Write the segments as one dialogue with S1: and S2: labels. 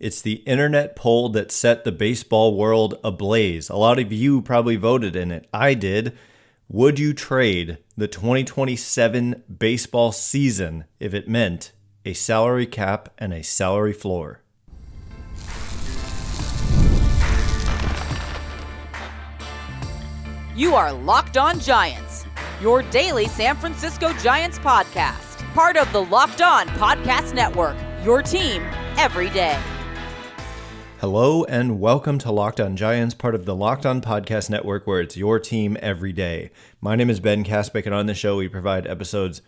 S1: It's the internet poll that set the baseball world ablaze. A lot of you probably voted in it. I did. Would you trade the 2027 baseball season if it meant a salary cap and a salary floor?
S2: You are Locked On Giants, your daily San Francisco Giants podcast. Part of the Locked On Podcast Network, your team every day.
S1: Hello and welcome to Locked On Giants, part of the Locked On Podcast Network, where it's your team every day. My name is Ben Kaspick, and on the show we provide episodes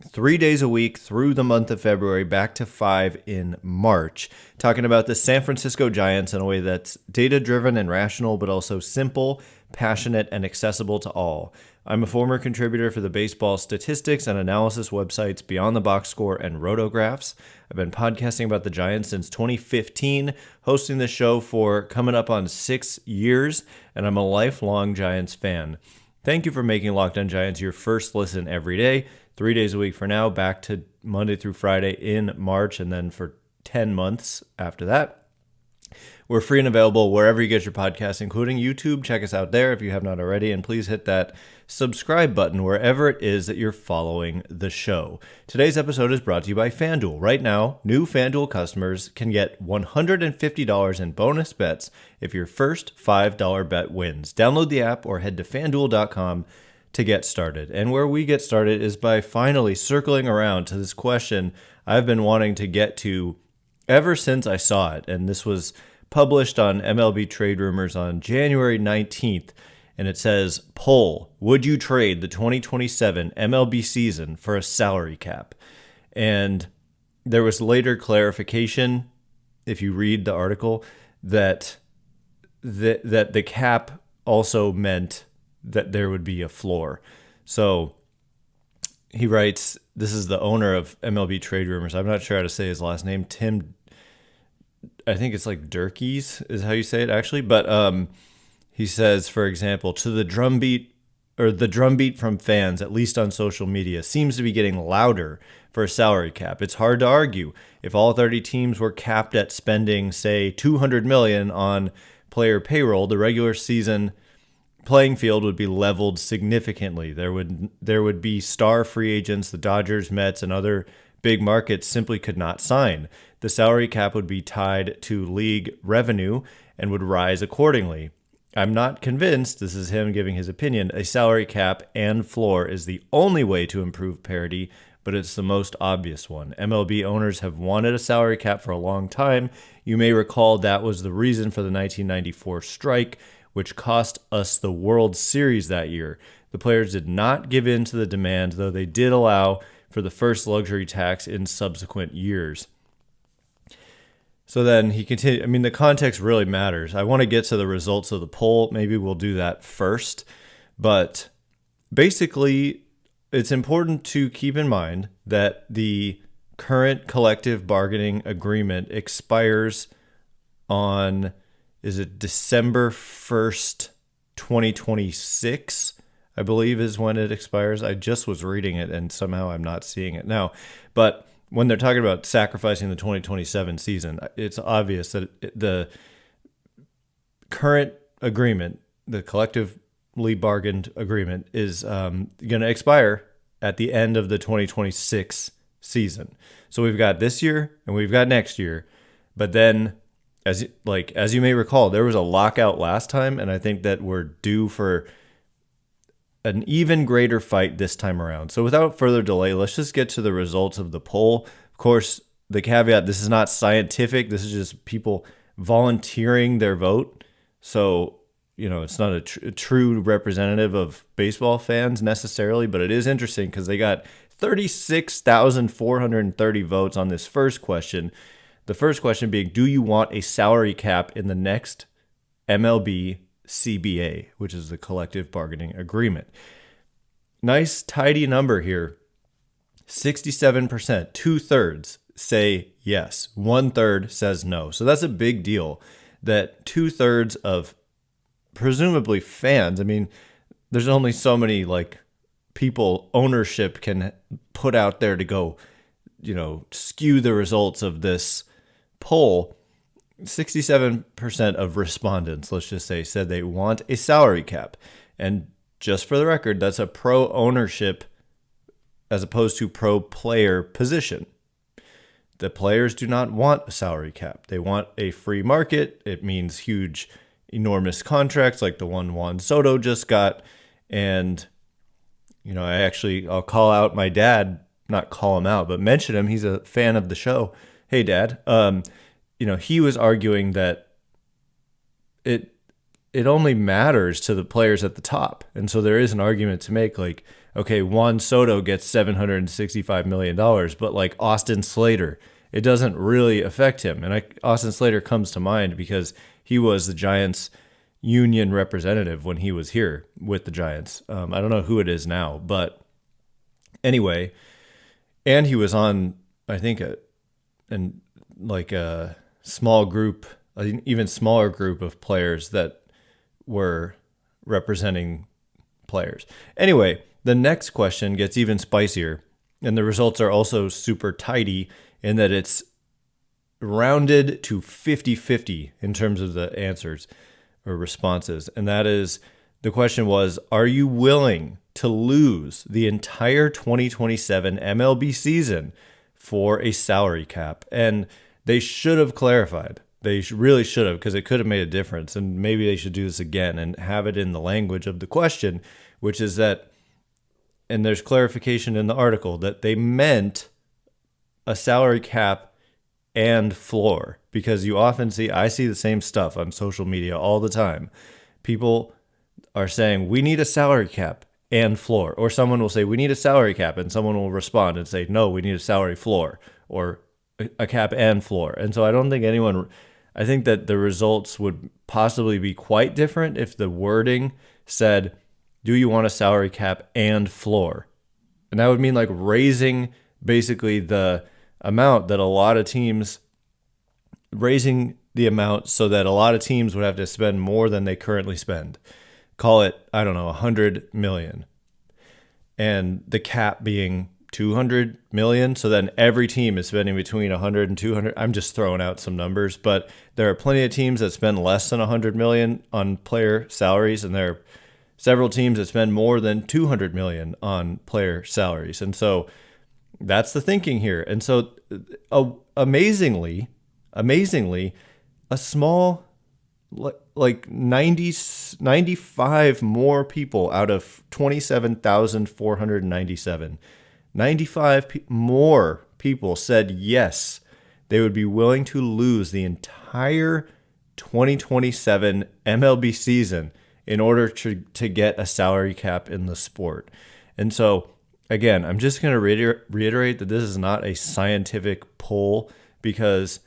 S1: 3 days a week through the month of February, back to 5 in March, talking about the San Francisco Giants in a way that's data-driven and rational, but also simple, passionate, and accessible to all. I'm a former contributor for the baseball statistics and analysis websites Beyond the Box Score and Rotographs. I've been podcasting about the Giants since 2015, hosting the show for coming up on 6 years, and I'm a lifelong Giants fan. Thank you for making Locked On Giants your first listen every day, 3 days a week for now, back to Monday through Friday in March, and then for 10 months after that. We're free and available wherever you get your podcasts, including YouTube. Check us out there if you have not already, and please hit that subscribe button wherever it is that you're following the show. Today's episode is brought to you by FanDuel. Right now, new FanDuel customers can get $150 in bonus bets if your first $5 bet wins. Download the app or head to FanDuel.com to get started. And where we get started is by finally circling around to this question I've been wanting to get to ever since I saw it. And this was published on MLB Trade Rumors on January 19th, and it says, poll, would you trade the 2027 MLB season for a salary cap? And there was later clarification, if you read the article, that the cap also meant that there would be a floor. So he writes, this is the owner of MLB Trade Rumors. I'm not sure how to say his last name, Tim, I think it's like Durkees is how you say it actually. But he says, for example, the drumbeat from fans, at least on social media, seems to be getting louder for a salary cap. It's hard to argue. If all 30 teams were capped at spending, say, $200 million on player payroll, the regular season playing field would be leveled significantly. There would be star free agents the Dodgers, Mets, and other big markets simply could not sign. The salary cap would be tied to league revenue and would rise accordingly. I'm not convinced, this is him giving his opinion, a salary cap and floor is the only way to improve parity, but it's the most obvious one. MLB owners have wanted a salary cap for a long time. You may recall that was the reason for the 1994 strike, which cost us the World Series that year. The players did not give in to the demand, though they did allow for the first luxury tax in subsequent years. So then he continued, I mean, the context really matters. I want to get to the results of the poll. Maybe we'll do that first. But basically, it's important to keep in mind that the current collective bargaining agreement expires on, is it December 1st, 2026? I believe is when it expires. I just was reading it and somehow I'm not seeing it now. But when they're talking about sacrificing the 2027 season, it's obvious that the current agreement, the collectively bargained agreement, is going to expire at the end of the 2026 season. So we've got this year and we've got next year. But then, as you may recall, there was a lockout last time, and I think that we're due for an even greater fight this time around. So without further delay, let's just get to the results of the poll. Of course, the caveat, this is not scientific. This is just people volunteering their vote. So, it's not a true representative of baseball fans necessarily, but it is interesting because they got 36,430 votes on this first question. The first question being, do you want a salary cap in the next MLB CBA, which is the collective bargaining agreement? Nice, tidy number here. 67%, 2/3 say yes. 1/3 says no. So that's a big deal that 2/3 of presumably fans, I mean, there's only so many people ownership can put out there to go, skew the results of this poll. 67% of respondents, let's just say, said they want a salary cap. And just for the record, that's a pro ownership as opposed to pro player position. The players do not want a salary cap. They want a free market. It means huge, enormous contracts like the one Juan Soto just got. And, I'll call out my dad, not call him out, but mention him. He's a fan of the show. Hey, Dad. He was arguing that it only matters to the players at the top. And so there is an argument to make like, okay, Juan Soto gets $765 million, but like Austin Slater, it doesn't really affect him. And Austin Slater comes to mind because he was the Giants union representative when he was here with the Giants. I don't know who it is now, but anyway, and he was on, I think, a small group, an even smaller group of players that were representing players. Anyway, the next question gets even spicier, and the results are also super tidy in that it's rounded to 50-50 in terms of the answers or responses. And that is, the question was, are you willing to lose the entire 2027 MLB season for a salary cap? And they should have clarified. They really should have, because it could have made a difference. And maybe they should do this again and have it in the language of the question, which is that, and there's clarification in the article, that they meant a salary cap and floor. Because you often I see the same stuff on social media all the time. People are saying, we need a salary cap and floor. Or someone will say, we need a salary cap, and someone will respond and say, no, we need a salary floor, or a cap and floor. And so I think that the results would possibly be quite different if the wording said, do you want a salary cap and floor? And that would mean like raising basically the amount that a lot of teams, raising the amount so that a lot of teams would have to spend more than they currently spend. Call it, I don't know, $100 million. And the cap being $200 million. So then every team is spending between 100 and 200. I'm just throwing out some numbers, but there are plenty of teams that spend less than 100 million on player salaries. And there are several teams that spend more than 200 million on player salaries. And so that's the thinking here. And so amazingly, a small, like 95 more people out of 27,497, 95 more people said yes, they would be willing to lose the entire 2027 MLB season in order to get a salary cap in the sport. And so, again, I'm just going to reiterate that this is not a scientific poll, because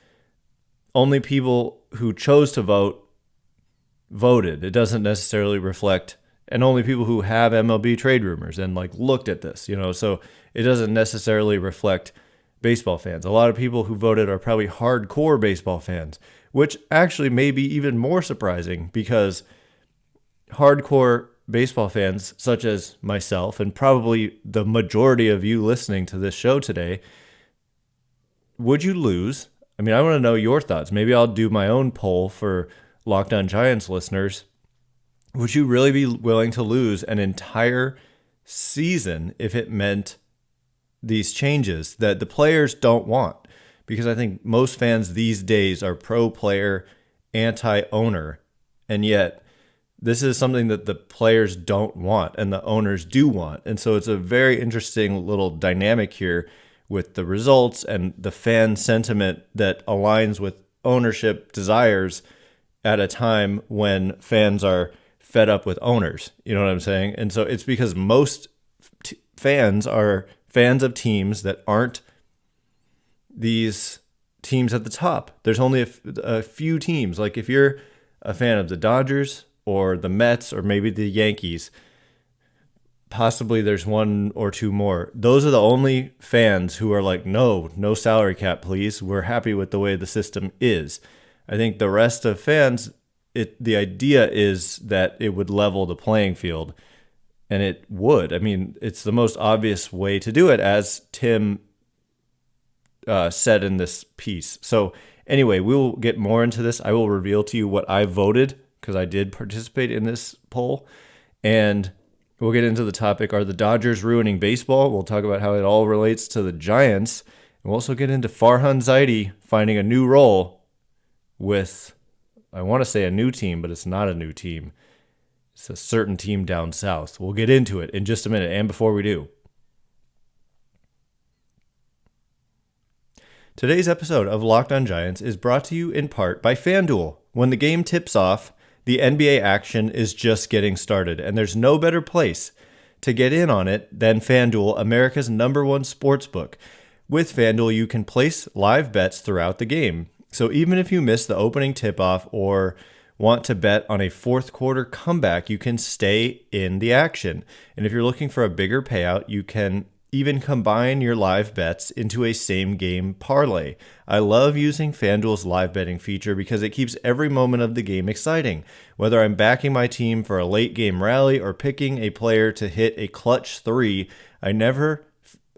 S1: only people who chose to vote voted. It doesn't necessarily reflect, and only people who have MLB Trade Rumors and like looked at this, so it doesn't necessarily reflect baseball fans. A lot of people who voted are probably hardcore baseball fans, which actually may be even more surprising, because hardcore baseball fans such as myself, and probably the majority of you listening to this show today, would you lose? I mean, I want to know your thoughts. Maybe I'll do my own poll for Locked On Giants listeners. Would you really be willing to lose an entire season if it meant these changes that the players don't want? Because I think most fans these days are pro-player, anti-owner, and yet this is something that the players don't want and the owners do want. And so it's a very interesting little dynamic here with the results and the fan sentiment that aligns with ownership desires at a time when fans are fed up with owners. You know what I'm saying? And so it's because most fans are fans of teams that aren't these teams at the top. There's only a few teams. Like if you're a fan of the Dodgers or the Mets or maybe the Yankees, possibly there's one or two more. Those are the only fans who are like, no salary cap, please. We're happy with the way the system is. I think the rest of fans, the idea is that it would level the playing field, and it would. I mean, it's the most obvious way to do it, as Tim said in this piece. So Anyway, we will get more into this. I will reveal to you what I voted because I did participate in this poll. And we'll get into the topic, are the Dodgers ruining baseball? We'll talk about how it all relates to the Giants. And we'll also get into Farhan Zaidi finding a new role with, I want to say a new team, but it's not a new team. It's a certain team down south. We'll get into it in just a minute. And before we do, today's episode of Locked On Giants is brought to you in part by FanDuel. When the game tips off, the NBA action is just getting started, and there's no better place to get in on it than FanDuel, America's #1 sportsbook. With FanDuel, you can place live bets throughout the game. So even if you miss the opening tip-off or want to bet on a fourth quarter comeback, you can stay in the action. And if you're looking for a bigger payout, you can even combine your live bets into a same game parlay. I love using FanDuel's live betting feature because it keeps every moment of the game exciting. Whether I'm backing my team for a late game rally or picking a player to hit a clutch 3, I never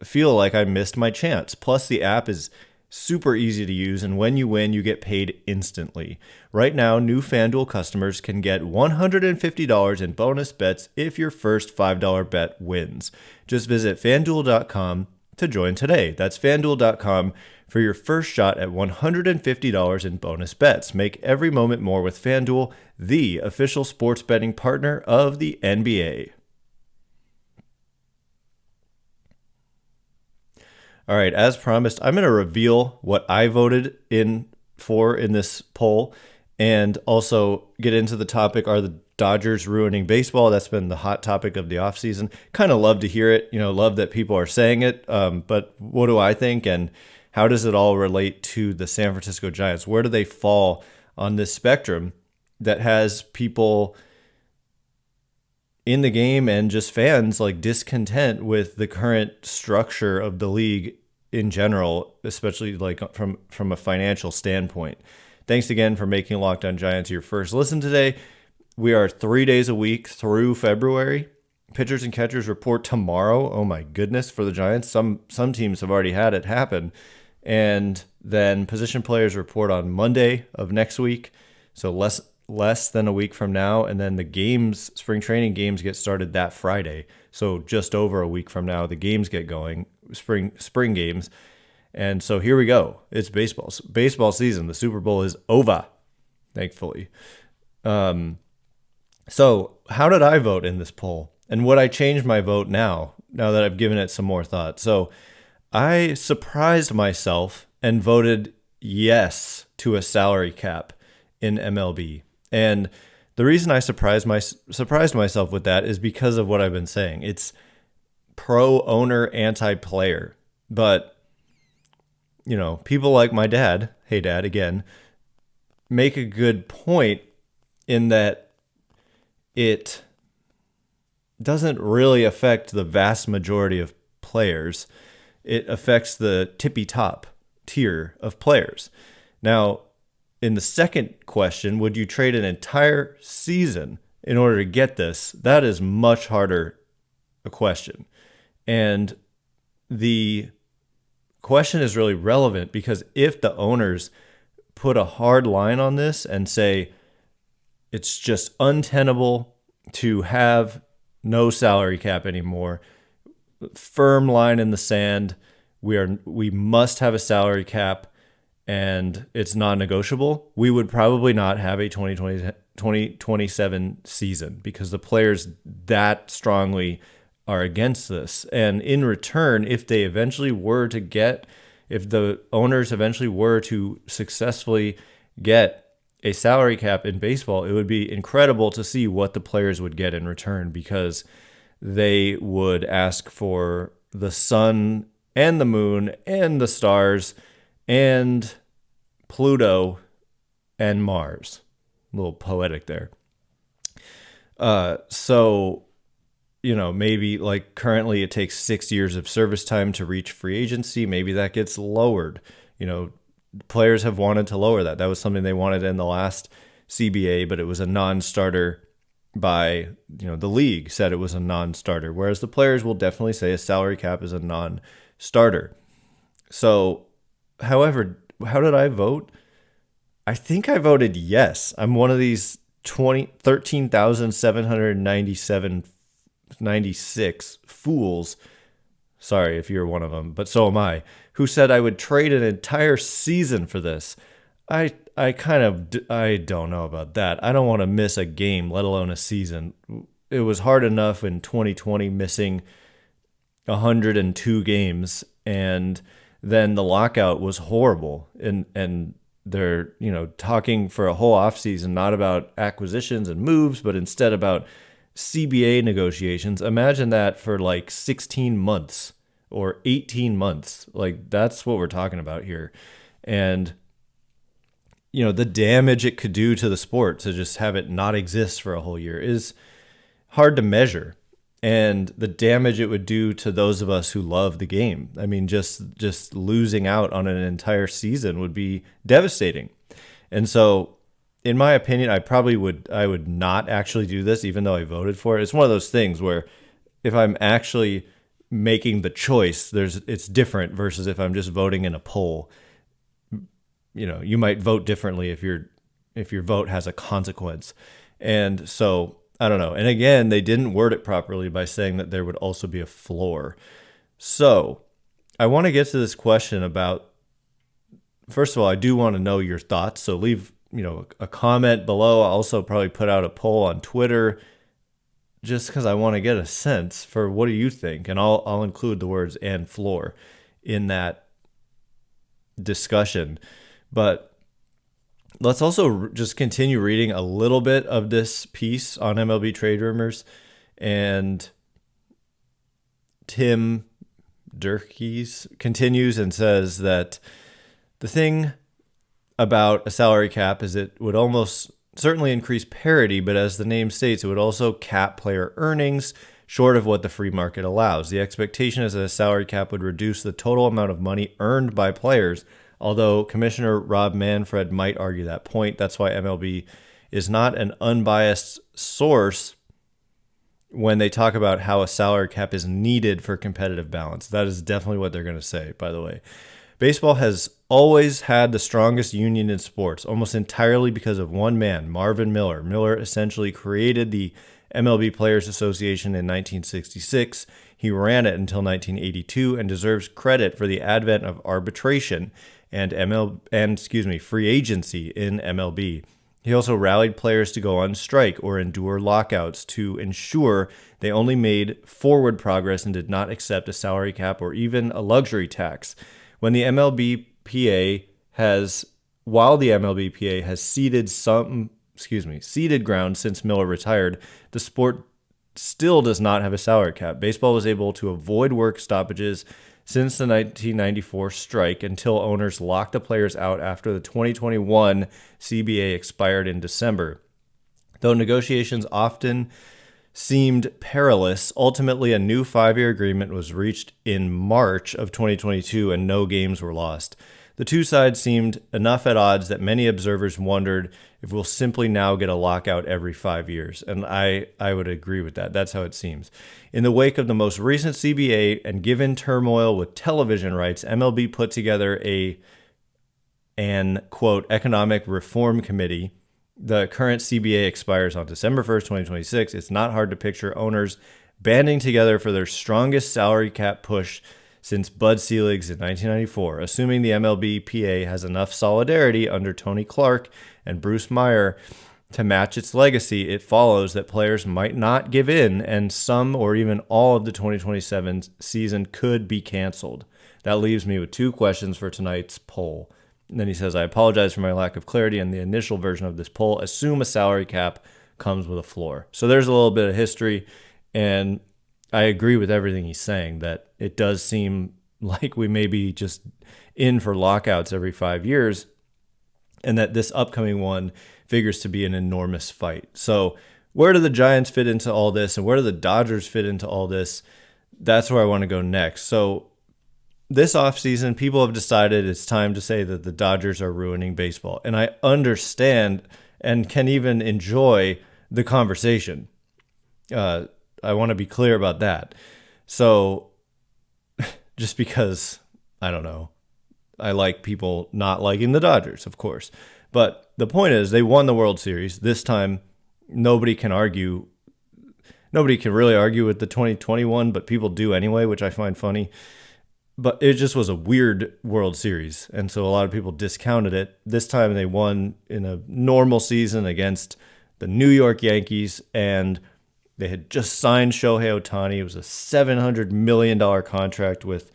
S1: feel like I missed my chance. Plus, the app is super easy to use, and when you win, you get paid instantly. Right now, new FanDuel customers can get $150 in bonus bets if your first $5 bet wins. Just visit FanDuel.com to join today. That's FanDuel.com for your first shot at $150 in bonus bets. Make every moment more with FanDuel, the official sports betting partner of the NBA. All right, as promised, I'm going to reveal what I voted in this poll and also get into the topic, are the Dodgers ruining baseball? That's been the hot topic of the offseason. Kind of love to hear it, love that people are saying it, but what do I think and how does it all relate to the San Francisco Giants? Where do they fall on this spectrum that has people in the game and just fans like discontent with the current structure of the league in general, especially like from a financial standpoint? Thanks again for making Locked On Giants your first listen today. We are 3 days a week through February. Pitchers and catchers report tomorrow. Oh my goodness, for the Giants. Some teams have already had it happen. And then position players report on Monday of next week. So less than a week from now, and then the games, spring training games, get started that Friday. So just over a week from now, the games get going, spring games. And so here we go. It's baseball season. The Super Bowl is over, thankfully. So how did I vote in this poll? And would I change my vote now that I've given it some more thought? So I surprised myself and voted yes to a salary cap in MLB. And the reason I surprised myself with that is because of what I've been saying. It's pro-owner, anti-player. But, people like my dad, hey dad, again, make a good point in that it doesn't really affect the vast majority of players. It affects the tippy-top tier of players. Now, in the second question, would you trade an entire season in order to get this? That is much harder a question. And the question is really relevant because if the owners put a hard line on this and say it's just untenable to have no salary cap anymore, firm line in the sand, we must have a salary cap, and it's non-negotiable, we would probably not have a 2027 season because the players that strongly are against this. And in return, if the owners eventually were to successfully get a salary cap in baseball, it would be incredible to see what the players would get in return, because they would ask for the sun and the moon and the stars and Pluto and Mars. A little poetic there. So, maybe like currently it takes 6 years of service time to reach free agency. Maybe that gets lowered. Players have wanted to lower that. That was something they wanted in the last CBA, but it was a non-starter by, the league said it was a non-starter, whereas the players will definitely say a salary cap is a non-starter. So, however, how did I vote? I think I voted yes. I'm one of these 13,797 fools. Sorry if you're one of them, but so am I, who said I would trade an entire season for this. I don't know about that. I don't want to miss a game, let alone a season. It was hard enough in 2020 missing 102 games, and then the lockout was horrible. And they're, talking for a whole offseason, not about acquisitions and moves, but instead about CBA negotiations. Imagine that for like 16 months or 18 months. Like, that's what we're talking about here. And, the damage it could do to the sport to just have it not exist for a whole year is hard to measure. And the damage it would do to those of us who love the game. I mean, just losing out on an entire season would be devastating. And so, in my opinion, I would not actually do this, even though I voted for it. It's one of those things where if I'm actually making the choice, it's different versus if I'm just voting in a poll. You might vote differently if your vote has a consequence. And so, I don't know. And again, they didn't word it properly by saying that there would also be a floor. So I want to get to this question about, first of all, I do want to know your thoughts. So leave, a comment below. I'll also probably put out a poll on Twitter just because I want to get a sense for what do you think. And I'll include the words "and floor" in that discussion. But let's also just continue reading a little bit of this piece on MLB Trade Rumors. And Tim Durkees continues and says that the thing about a salary cap is it would almost certainly increase parity, but as the name states, it would also cap player earnings short of what the free market allows. The expectation is that a salary cap would reduce the total amount of money earned by players, although Commissioner Rob Manfred might argue that point. That's why MLB is not an unbiased source when they talk about how a salary cap is needed for competitive balance. That is definitely what they're going to say, by the way. Baseball has always had the strongest union in sports, almost entirely because of one man, Marvin Miller. Miller essentially created the MLB Players Association in 1966. He ran it until 1982 and deserves credit for the advent of arbitration and free agency in MLB. He also rallied players to go on strike or endure lockouts to ensure they only made forward progress and did not accept a salary cap or even a luxury tax. While the MLBPA has ceded ground since Miller retired, the sport still does not have a salary cap. Baseball was able to avoid work stoppages since the 1994 strike until owners locked the players out after the 2021 CBA expired in December. Though negotiations often seemed perilous, ultimately a new 5-year agreement was reached in March of 2022 and no games were lost. The two sides seemed enough at odds that many observers wondered if we'll simply now get a lockout every 5 years. And I would agree with that. That's how it seems. In the wake of the most recent CBA and given turmoil with television rights, MLB put together an quote, economic reform committee. The current CBA expires on December 1st, 2026. It's not hard to picture owners banding together for their strongest salary cap push since Bud Selig's in 1994. Assuming the MLBPA has enough solidarity under Tony Clark and Bruce Meyer to match its legacy, it follows that players might not give in and some or even all of the 2027 season could be canceled. That leaves me with two questions for tonight's poll. And then he says, I apologize for my lack of clarity in the initial version of this poll. Assume a salary cap comes with a floor. So there's a little bit of history, and I agree with everything he's saying, that it does seem like we may be just in for lockouts every 5 years, and that this upcoming one figures to be an enormous fight. So where do the Giants fit into all this, and where do the Dodgers fit into all this? That's where I want to go next. So this offseason, people have decided it's time to say that the Dodgers are ruining baseball. And I understand and can even enjoy the conversation. I want to be clear about that. So just because, I don't know, I like people not liking the Dodgers, of course. But the point is, they won the World Series. This time, nobody can really argue with the 2021, but people do anyway, which I find funny. But it just was a weird World Series, and so a lot of people discounted it. This time they won in a normal season against the New York Yankees, and they had just signed Shohei Ohtani. It was a $700 million contract with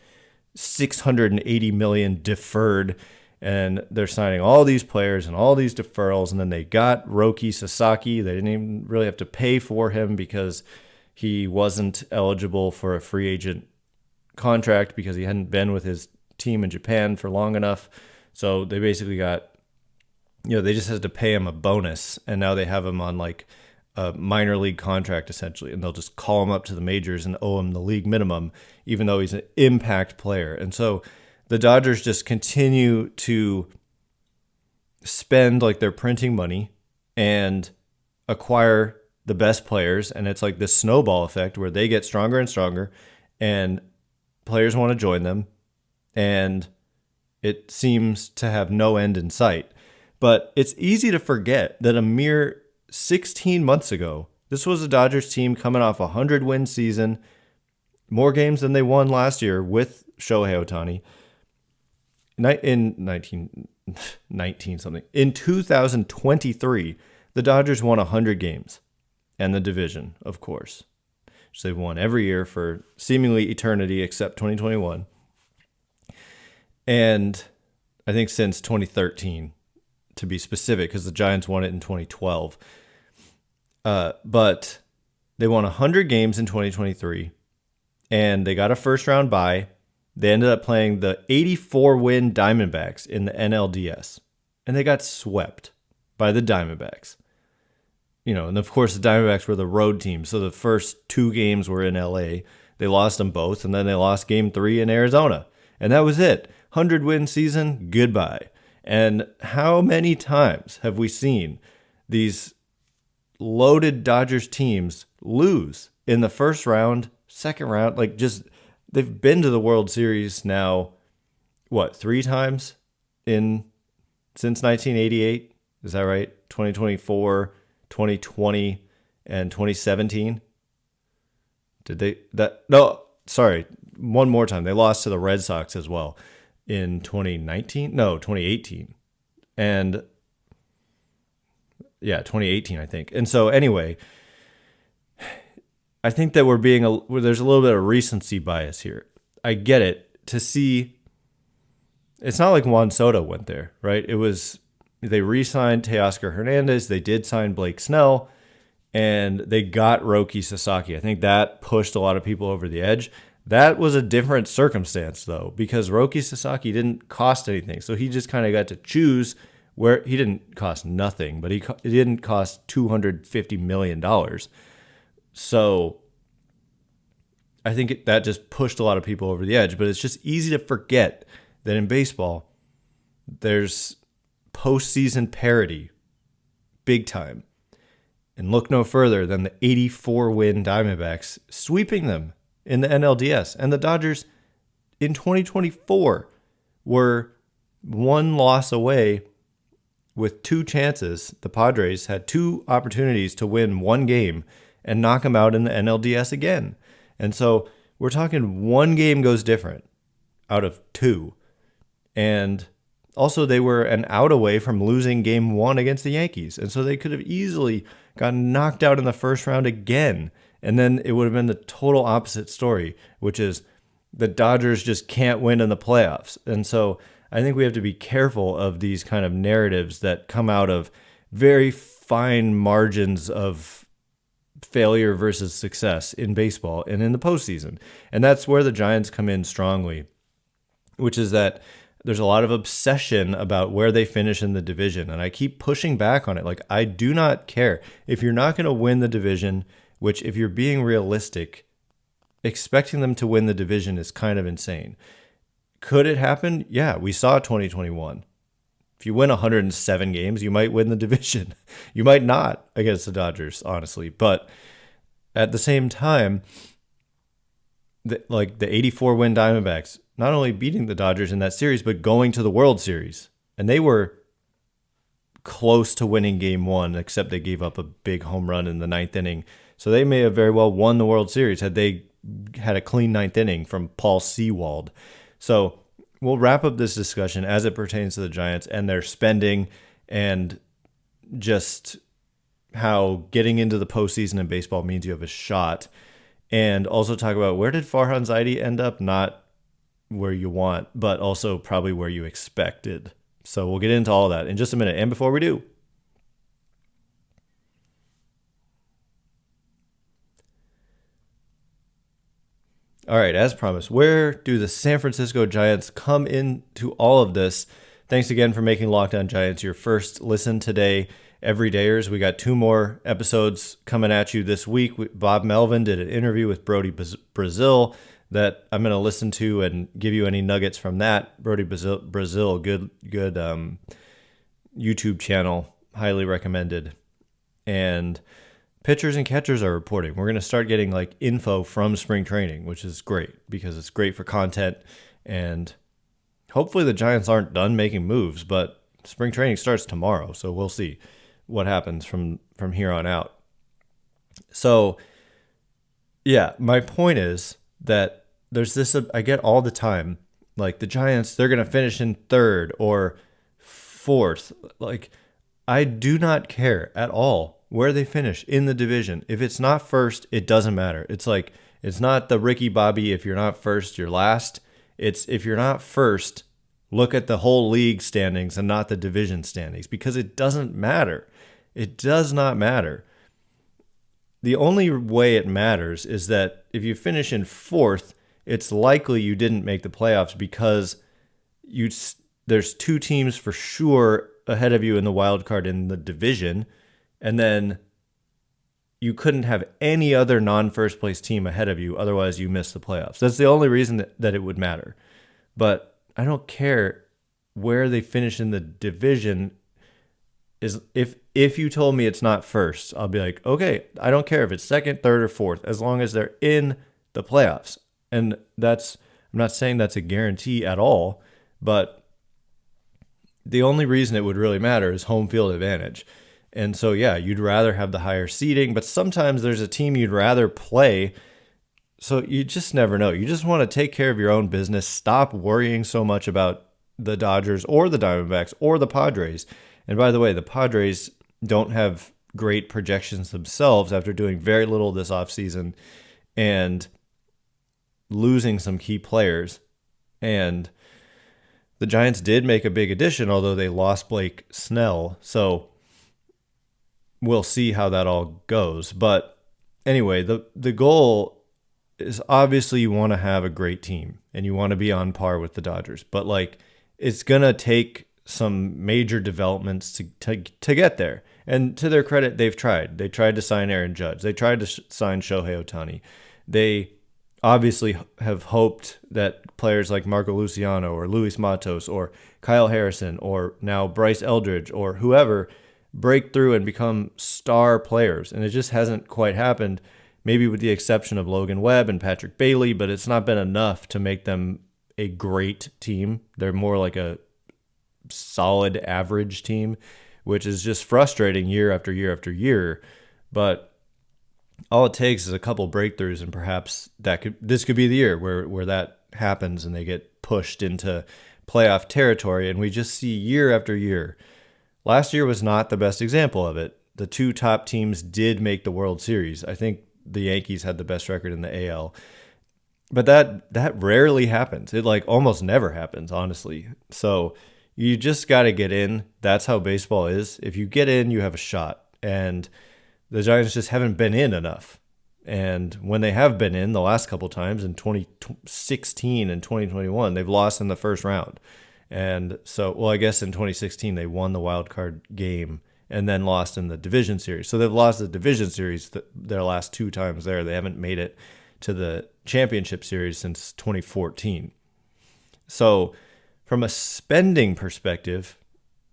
S1: $680 million deferred, and they're signing all these players and all these deferrals, and then they got Roki Sasaki. They didn't even really have to pay for him because he wasn't eligible for a free agent contract because he hadn't been with his team in Japan for long enough. So they basically got, they just had to pay him a bonus, and now they have him on like a minor league contract essentially, and they'll just call him up to the majors and owe him the league minimum, even though he's an impact player. And so the Dodgers just continue to spend like they're printing money and acquire the best players, and it's like this snowball effect where they get stronger and stronger, and players want to join them, and it seems to have no end in sight. But it's easy to forget that a mere 16 months ago, this was a Dodgers team coming off a 100-win season, more games than they won last year with Shohei Ohtani. In 2023, the Dodgers won 100 games, and the division, of course. So they've won every year for seemingly eternity except 2021. And I think since 2013, to be specific, because the Giants won it in 2012. But they won 100 games in 2023, and they got a first-round bye. They ended up playing the 84-win Diamondbacks in the NLDS, and they got swept by the Diamondbacks. And of course, the Diamondbacks were the road team, so the first 2 games were in LA. They lost them both, and then they lost Game 3 in Arizona. And that was it. 100-win season, goodbye. And how many times have we seen these loaded Dodgers teams lose in the first round, second round? They've been to the World Series now, 3 times since 1988? Is that right? 2024, 2020, and 2017? One more time. They lost to the Red Sox as well in 2019? No, 2018. And 2018, I think. And so anyway, I think that there's a little bit of recency bias here. I get it. It's not like Juan Soto went there, right? They re-signed Teoscar Hernandez. They did sign Blake Snell, and they got Roki Sasaki. I think that pushed a lot of people over the edge. That was a different circumstance, though, because Roki Sasaki didn't cost anything. So he just kind of got to choose where he didn't cost nothing, but he didn't cost $250 million. So I think that just pushed a lot of people over the edge. But it's just easy to forget that in baseball, there's postseason parity, big time. And look no further than the 84-win Diamondbacks sweeping them in the NLDS. And the Dodgers in 2024 were 1 loss away with 2 chances. The Padres had 2 opportunities to win 1 game and knock them out in the NLDS again. And so we're talking 1 game goes different out of 2. And also they were an out away from losing game 1 against the Yankees. And so they could have easily gotten knocked out in the first round again. And then it would have been the total opposite story, which is the Dodgers just can't win in the playoffs. And so I think we have to be careful of these kind of narratives that come out of very fine margins of failure versus success in baseball and in the postseason. And that's where the Giants come in strongly, which is that there's a lot of obsession about where they finish in the division. And I keep pushing back on it. Like, I do not care. If you're not going to win the division, which if you're being realistic, expecting them to win the division is kind of insane. Could it happen? Yeah, we saw 2021. If you win 107 games, you might win the division. You might not against the Dodgers, honestly. But at the same time, the 84-win Diamondbacks, not only beating the Dodgers in that series, but going to the World Series. And they were close to winning game one, except they gave up a big home run in the ninth inning. So they may have very well won the World Series had they had a clean ninth inning from Paul Sewald. So we'll wrap up this discussion as it pertains to the Giants and their spending and just how getting into the postseason in baseball means you have a shot. And also talk about where did Farhan Zaidi end up? Not where you want, but also probably where you expected. So we'll get into all that in just a minute. And before we do, all right, as promised, where do the San Francisco Giants come into all of this? Thanks again for making Locked On Giants your first listen today. Everydayers, we got 2 more episodes coming at you this week. Bob Melvin did an interview with Brody Brazil that I'm going to listen to and give you any nuggets from that. Brody Brazil, good YouTube channel, highly recommended. And pitchers and catchers are reporting. We're going to start getting like info from spring training, which is great because it's great for content. And hopefully the Giants aren't done making moves, but spring training starts tomorrow, so we'll see what happens from here on out. So, yeah, my point is that there's this, I get all the time, like the Giants, they're going to finish in 3rd or 4th. Like, I do not care at all where they finish in the division. If it's not first, it doesn't matter. It's like, it's not the Ricky Bobby, if you're not first, you're last. It's if you're not first, look at the whole league standings and not the division standings, because it doesn't matter. It does not matter. The only way it matters is that if you finish in 4th, it's likely you didn't make the playoffs because there's 2 teams for sure ahead of you in the wild card in the division, and then you couldn't have any other non-first place team ahead of you, otherwise you miss the playoffs. That's the only reason that it would matter. But I don't care where they finish in the division. Is if you told me it's not first, I'll be like, okay, I don't care if it's 2nd, 3rd, or 4th, as long as they're in the playoffs. And I'm not saying that's a guarantee at all, but the only reason it would really matter is home field advantage. And so, yeah, you'd rather have the higher seeding, but sometimes there's a team you'd rather play. So you just never know. You just want to take care of your own business. Stop worrying so much about the Dodgers or the Diamondbacks or the Padres. And by the way, the Padres don't have great projections themselves after doing very little this offseason and losing some key players. And the Giants did make a big addition, although they lost Blake Snell. So we'll see how that all goes. But anyway, the goal is obviously you want to have a great team and you want to be on par with the Dodgers. But like, it's going to take some major developments to get there. And to their credit, they've tried. They tried to sign Aaron Judge. They tried to sign Shohei Ohtani. They obviously have hoped that players like Marco Luciano or Luis Matos or Kyle Harrison or now Bryce Eldridge or whoever break through and become star players. And it just hasn't quite happened, maybe with the exception of Logan Webb and Patrick Bailey, but it's not been enough to make them a great team. They're more like a solid average team, which is just frustrating year after year after year. But all it takes is a couple breakthroughs, and perhaps this could be the year where that happens and they get pushed into playoff territory. And we just see year after year. Last year was not the best example of it. The 2 top teams did make the World Series. I think the Yankees had the best record in the AL. But that rarely happens. It like almost never happens, honestly. So you just got to get in. That's how baseball is. If you get in, you have a shot. And the Giants just haven't been in enough. And when they have been in the last couple times in 2016 and 2021, they've lost in the first round. And so, well, I guess in 2016, they won the wild card game and then lost in the division series. So they've lost the division series their last 2 times there. They haven't made it to the championship series since 2014. So from a spending perspective,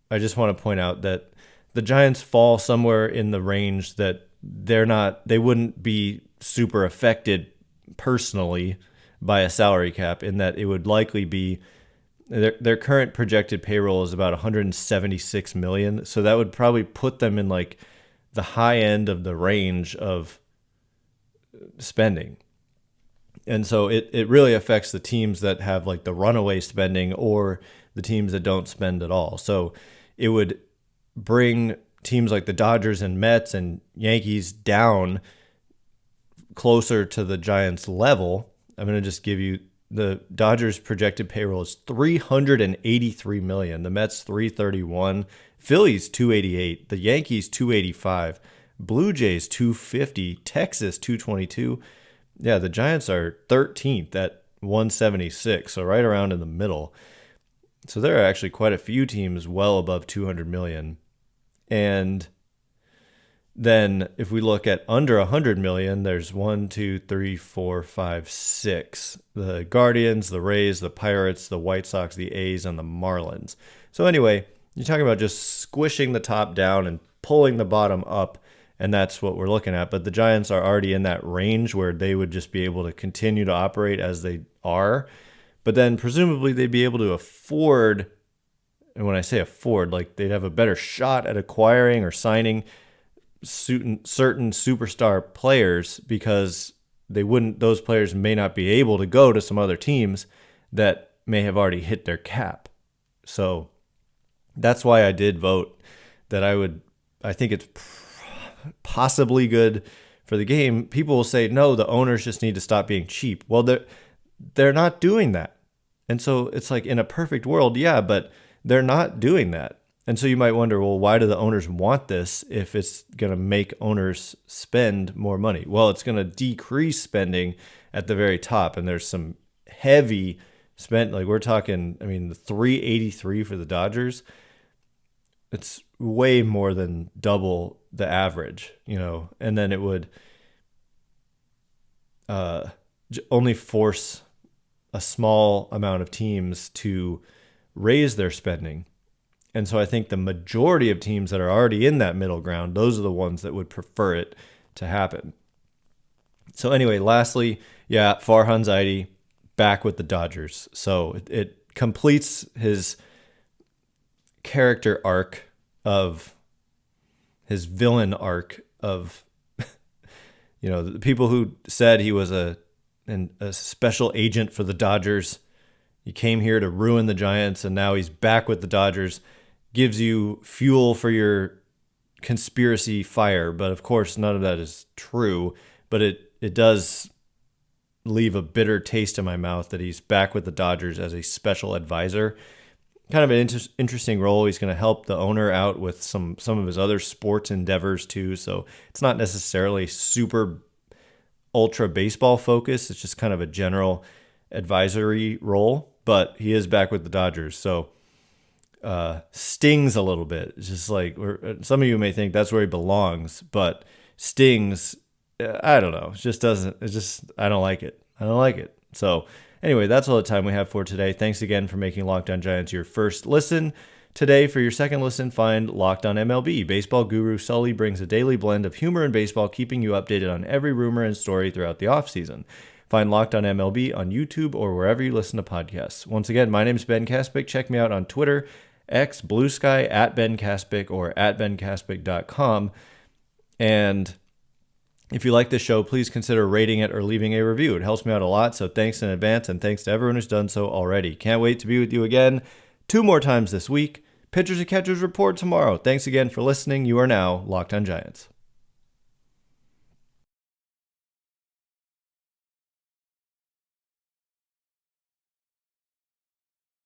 S1: I just want to point out that the Giants fall somewhere in the range that they wouldn't be super affected personally by a salary cap, in that it would likely be Their current projected payroll is about 176 million. So that would probably put them in like the high end of the range of spending. And so it really affects the teams that have like the runaway spending or the teams that don't spend at all. So it would bring teams like the Dodgers and Mets and Yankees down closer to the Giants level. I'm going to just give you the Dodgers projected payroll is 383 million. The Mets 331, Phillies 288, the Yankees 285, Blue Jays 250, Texas 222. Yeah, the Giants are 13th at 176, so right around in the middle. So there are actually quite a few teams well above 200 million. And then if we look at under 100 million, there's 1, 2, 3, 4, 5, 6. The Guardians, the Rays, the Pirates, the White Sox, the A's, and the Marlins. So anyway, you're talking about just squishing the top down and pulling the bottom up, and that's what we're looking at. But the Giants are already in that range where they would just be able to continue to operate as they are. But then presumably they'd be able to afford, and when I say afford, like they'd have a better shot at acquiring or signing certain superstar players, because those players may not be able to go to some other teams that may have already hit their cap. So that's why I did vote that I think it's possibly good for the game. People will say, no, the owners just need to stop being cheap. Well, they're not doing that. And so it's like in a perfect world, yeah, but they're not doing that. And so you might wonder, well, why do the owners want this if it's going to make owners spend more money? Well, it's going to decrease spending at the very top. And there's some heavy spend, like we're talking, the 383 for the Dodgers, it's way more than double the average, and then it would only force a small amount of teams to raise their spending. And so I think the majority of teams that are already in that middle ground, those are the ones that would prefer it to happen. So anyway, lastly, Farhan Zaidi back with the Dodgers. So it completes his character arc of his villain arc of, the people who said he was a special agent for the Dodgers. He came here to ruin the Giants, and now he's back with the Dodgers. Gives you fuel for your conspiracy fire, but of course none of that is true. But it does leave a bitter taste in my mouth that he's back with the Dodgers as a special advisor. Kind of an interesting role. He's going to help the owner out with some of his other sports endeavors too. So it's not necessarily super ultra baseball focused. It's just kind of a general advisory role. But he is back with the Dodgers. So stings a little bit. It's just like, some of you may think that's where he belongs, but stings, I don't know. I don't like it. So anyway, that's all the time we have for today. Thanks again for making Locked On Giants your first listen. Today, for your second listen, find Locked On MLB. Baseball guru Sully brings a daily blend of humor and baseball, keeping you updated on every rumor and story throughout the offseason. Find Locked On MLB on YouTube or wherever you listen to podcasts. Once again, my name is Ben Kaspick. Check me out on Twitter, X, Blue Sky, at Ben Kaspick, or at benkaspick.com. And if you like this show, please consider rating it or leaving a review. It helps me out a lot, so thanks in advance, and thanks to everyone who's done so already. Can't wait to be with you again 2 more times this week. Pitchers and Catchers report tomorrow. Thanks again for listening. You are now Locked On Giants.